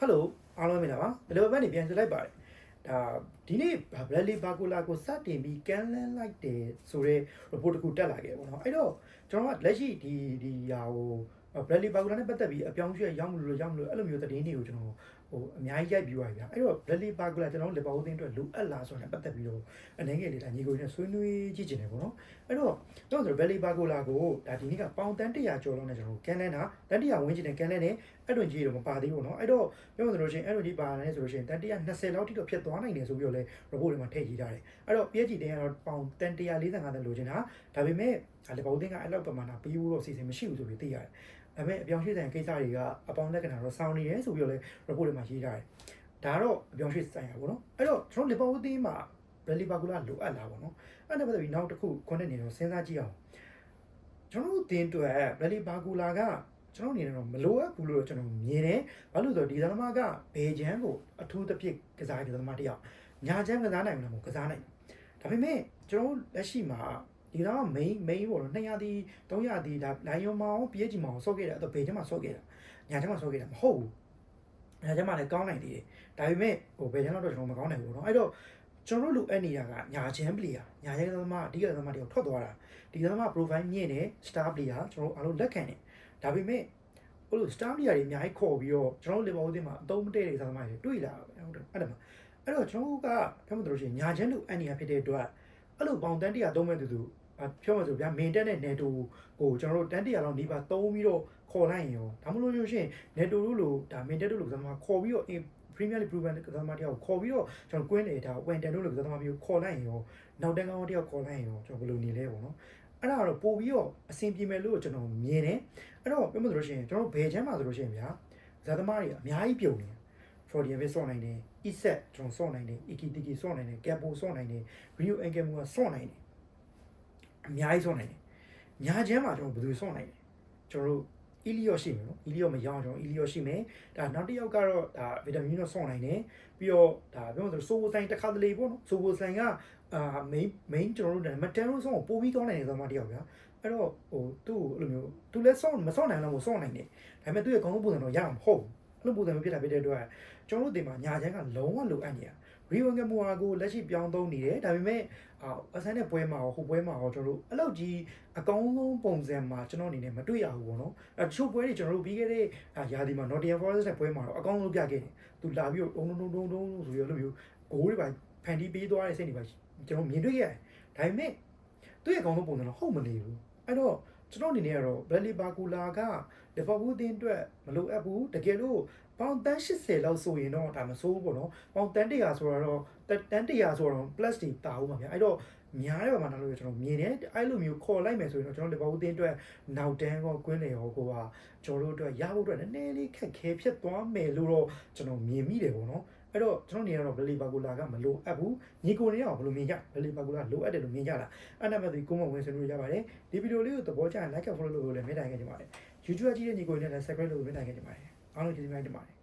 Hello အားလုံးမင်္ဂလာပါဘယ်လိုပဲနေပြန်ဆိုလိုက်ပါတယ်ဒါဒီနေ့ Bradley Barcola ကိုစတင်ပြီးကန်လန်းလိုက်တယ်ဆိုတော့ report တစ်ခုတက်လာခဲ့ပေါ့နော်အဲ့တော့ကျွန်တော်ကလက်ရှိဒီဟာကို Bradley Barcola နဲ့ပတ်သက်ပြီးအပြောင်းအရွှေ့ရောက်မလို့အဲ့လိုမျိုးသတင်းတွေကိုကျွန်တော်အများကြီးရိုက်ပြီးသွားပြီဗျာအဲ့တော့ Bradley Barcola ကျွန်တော်လီဗာပူးအသင်းအတွက်လိုအပ်လားဆိုတာနဲ့ပတ်သက်ပြီးတော့အနေငယ်လေးဒါညီကိုနဲ့ဆွေးနွေးကြည့်ချင်တယ်ပေါ့နော်အဲ့တော့ကျွန်တော် Bradley Barcola ကိုဒါဒီနေ့ကပေါင်တန်း100ကျော်လောက်နဲ့ကျွန်တော်ကန်လန်းတာတန်း100ဝန်းကျင်နဲ့ကန်လန်းတယ်အဲ့တွင်ကြီးတော့မပါသေးဘူးနော်အဲ့တော့ပြောမှဆိုလို့ရှိရင်အဲ့တွင်ကြီးပါလာတယ်ဆိုလို့ရှိရင်တန်း120လောက်ထိတော့ဖြစ်သွားနိုင်တယ်ဆိုပြီးတော့လဲ report တွေမှာထည့်ရေးထားတယ်အဲ့တော့ PSG တင်းကတော့ပေါင်တန်း145တန်းလိုချင်တာဒါပေမဲ့လီဗာပူးအသင်းကအဲ့လောက်ပမာဏပေးဖို့တော့စီစဉ်မရှိဘူးဆိုပြီးသိရတယ်ဒါပေမဲ့အပြောင်းရွှေ့ဆိုင်ကိစ္စတွေကအပေါင်းလက္ခဏာတော့စောင်းနေတယ်ဆိုပြီးတော့လဲ report တွေမှာရေးထားတယ်ဒါတော့အပြောင်းရွှေ့ဆိုင်ရပါဘောနော်အဲ့တော့ကျွန်တော်လီဗာပူးအသင်းမှာ Bradley Barcola လိုအပ်လားပေါ့နော်အဲ့ဒါပတ်သက်ပြီးနောက်တစ်ခုခွန်းနေတော့စဉ်းစားကြည့်အောင်ကျွန်တော်အသင်းအတွက် Bradley Barcola ကကျွန်တော်အနေနဲ့တော့မလိုအပ်ဘူးလို့ကျွန်တော်မြင်တယ်ဘာလို့လဲဆိုတော့ဒီသမားကဘေဂျန်ကိုအထူးသဖြင့်ကစားတဲ့သမားတယောက်ညာချမ်းကစားနိုင်မှာမဟုတ်ကစားနိုင်ဒါပေမဲ့ကျွန်တော်လက်ရှိမှာဒီတော့ main ပေါ့နော်200တီ300တီဒါလိုင်းယွန်မောင် PSG မောင်ဆော့ခဲ့တယ်အဲ့တော့ဘေဂျန်မှာဆော့ခဲ့တာညာချမ်းမှာဆော့ခဲ့တာမဟုတ်ဘူးညာချမ်းမှာလည်းကောင်းနိုင်သေးတယ်ဒါပေမဲ့ဘေဂျန်တော့ကျွန်တော်မကောင်းနိုင်ဘူးเนาะအဲ့တော့ကျွန်တော်တို့လိုအပ်နေတာကညာချမ်း player ညာချမ်းသမားအဓိကသမားတယောက်ထွက်သွားတာဒီသမား profile မြင့်တယ် star player ကျွန်တော်အားလုံးလက်ခံတယ်ဒါပေမဲ့ဟိုလို star player တွေအများကြီးခေါ်ပြီးတော့ကျွန်တော်တို့လီဗာပူးအသင်းမှာအသုံးမတည့်တဲ့သမားတွေတွေ့လာဟုတ်တယ်အဲ့ဒါမှအဲ့တော့ကျွန်တော်ကပြောမှလို့ရှိရင်ညာချမ်းလိုအပ်နေရဖြစ်တဲ့အတွက်အဲ့လိုပေါင်တန်း100သုံးမဲ့သူပြောမှဆိုဗျာမင်တက်နဲ့နေတိုကိုကျွန်တော်တို့တန်း100လောက်နေပါသုံးပြီးတော့ခေါ်လိုက်ရင်ရောဒါမှမဟုတ်လို့ရှိရင်နေတိုတို့လိုဒါမင်တက်တို့လိုသမားခေါ်ပြီးတော့ Premier League proven ကစားသမားတယောက်ခေါ်ပြီးတော့ကျွန်တော်ကွင်းလေဒါဝန်တန်တို့လိုကစားသမားမျိုးခေါ်လိုက်ရင်ရောနောက်တန်းကောင်းတယောက်ခေါ်လိုက်ရင်ရောကျွန်တော်ဘယ်လိုနေလဲပေါ့နော်အဲ့ဒါကတော့ပို့ပြီးတော့အဆင်ပြေမယ်လို့ကျွန်တော်မြင်တယ်အဲ့တော့ပြောမှဆိုလို့ရှိရင်ကျွန်တော်ဘယ်ချမ်းမှာဆိုလို့ရှိရင်ဗျာကစားသမားတွေအများကြီးပြုံနေ Frodian ပဲစော့နိုင်တယ် Isak ကျွန်တော်စော့နိုင်တယ် Ikitiki စော့နိုင်တယ် Capo စော့နိုင်တယ် Rio Engemu ကစော့နိုင်တယ်အများကြီးစော့နိုင်တယ်ညာချမ်းမှာကျွန်တော်ဘယ်သူစော့နိုင်လဲကျွန်တော်တို့အီလီယောရှိမယ်နော်အီလီယောမရောအောင်ကျွန်တော်အီလီယောရှိမယ်ဒါနောက်တစ်ယောက်ကတော့ဒါဗီတာမင်တော့စောင့်နိုင်တယ်ပြီးတော့ဒါပြောမှဆိုဆိုဘိုဆိုင်တစ်ခါတလေပေါ့နော်ဆိုဘိုဆိုင်ကmain ကျွန်တော်တို့မတန်လို့စောင့်ပို့ပြီးကောင်းနိုင်တဲ့သမားတယောက်ဗျာအဲ့တော့သူ့အဲ့လိုမျိုးသူလည်းစောင့်မစောင့်နိုင်တော့ဘူးစောင့်နိုင်တယ်ဒါပေမဲ့သူ့ရဲ့ကောင်းဆုံးပုံစံတော့ရမှာမဟုတ်ဘူးအဲ့လိုပုံစံမျိုးဖြစ်တာဖြစ်တဲ့အတွက်ကျွန်တော်တို့ဒီမှာညာချမ်းကလုံးဝလိုအပ်နေတာရီဝမ်ကမူဟာကိုလက်ရှိပြောင်းသုံးနေတယ်ဒါပေမဲ့အဆန်းတဲ့ပွဲမှာဟိုပွဲမှာကျွန်တော်တို့အဲ့လောက်ကြီးအကောင်းဆုံးပုံစံမှာကျွန်တော်အနေနဲ့မတွေ့ရဘူးပေါ့နော်တချို့ပွဲတွေကျွန်တော်တို့ပြီးခဲ့တဲ့ရာသီမှာ Nottingham Forest နဲ့ပွဲမှာတော့အကောင်းဆုံးပြခဲ့တယ်သူလာပြီးတော့ဒုံဆိုပြီးတော့လို့မျိုးဂိုးတွေပါဖန်တီးပေးသွားတဲ့စိတ်တွေပါကျွန်တော်မြင်တွေ့ခဲ့ရတယ်ဒါပေမဲ့သူ့ရဲ့အကောင်းဆုံးပုံစံတော့ဟုတ်မနေဘူးအဲ့တော့ကျွန်တော်အနေနဲ့ကတော့ Bradley Barcola ကလီဗာပူးအသင်းအတွက်မလိုအပ်ဘူးတကယ်လို့ပေါင်တန်း80လောက်ဆိုရင်တော့ဒါမစိုးဘူးပေါ့နော်ပေါင်တန်း100ဆိုတော့တန်း100ဆိုတော့ plus တွေတာဦးမှာဗျာအဲ့တော့များတယ်ပါမှလို့ကျွန်တော်မြင်တယ်အဲ့လိုမျိုးခေါ်လိုက်မယ်ဆိုရင်တော့ကျွန်တော်လီဗာပူးအသင်းအတွက်နောက်တန်းကွင်းလေရောကိုကကျွန်တော်တို့အတွက်ရဖို့အတွက်နည်းနည်းလေးခက်ခဲဖြစ်သွားမယ်လို့တော့ကျွန်တော်မြင်မိတယ်ပေါ့နော်အဲ့တော့ကျွန်တော်နေရတော့ Bradley Barcola ကမလိုအပ်ဘူးညီကိုနေရအောင်ဘယ်လိုမြင်ကြ Bradley Barcola လိုအပ်တယ်လို့မြင်ကြလားအဲ့ဒါမှဒီကုန်းမဝင်ဆွေးနွေးကြပါတယ်ဒီဗီဒီယိုလေးကိုသဘောကျရင် like and follow လုပ်လို့လည်းမေတ္တာရက်ကြပါတယ် YouTube ကြည့်တဲ့ညီကိုတွေနဲ့လည်း subscribe လုပ်လို့မေတ္တာရက်ကြပါတယ်အားလုံးကျေးဇူးများတင်ပါတယ်